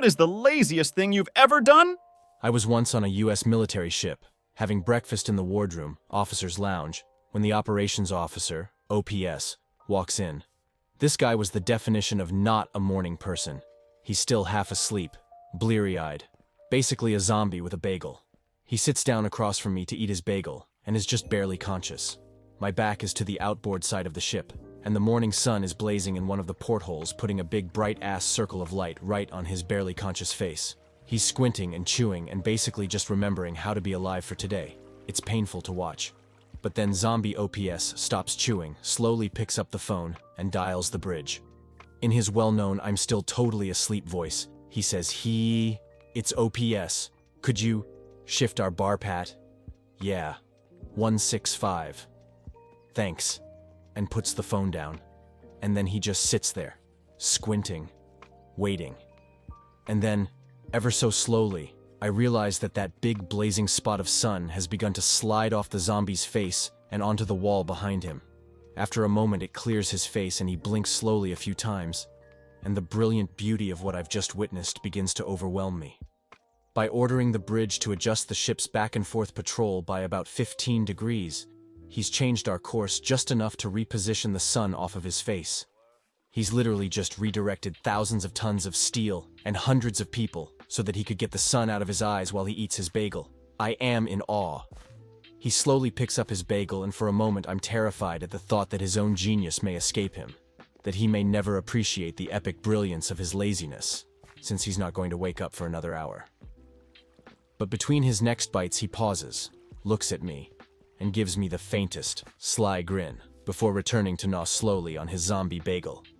What is the laziest thing you've ever done? I was once on a U.S. military ship, having breakfast in the wardroom, officer's lounge, when the operations officer, OPS, walks in. This guy was the definition of not a morning person. He's still half asleep, bleary-eyed, basically a zombie with a bagel. He sits down across from me to eat his bagel, and is just barely conscious. My back is to the outboard side of the ship, and the morning sun is blazing in one of the portholes, putting a big bright-ass circle of light right on his barely conscious face. He's squinting and chewing and basically just remembering how to be alive for today. It's painful to watch. But then zombie OPS stops chewing, slowly picks up the phone, and dials the bridge. In his well-known "I'm still totally asleep" voice, he says, "It's OPS. Could you shift our bar pat? Yeah. 165. Thanks." And puts the phone down. And then he just sits there, squinting, waiting. And then, ever so slowly, I realize that that big blazing spot of sun has begun to slide off the zombie's face and onto the wall behind him. After a moment, it clears his face and he blinks slowly a few times, and the brilliant beauty of what I've just witnessed begins to overwhelm me. By ordering the bridge to adjust the ship's back and forth patrol by about 15 degrees, he's changed our course just enough to reposition the sun off of his face. He's literally just redirected thousands of tons of steel and hundreds of people so that he could get the sun out of his eyes while he eats his bagel. I am in awe. He slowly picks up his bagel, and for a moment I'm terrified at the thought that his own genius may escape him, that he may never appreciate the epic brilliance of his laziness, since he's not going to wake up for another hour. But between his next bites he pauses, looks at me, and gives me the faintest, sly grin, before returning to gnaw slowly on his zombie bagel.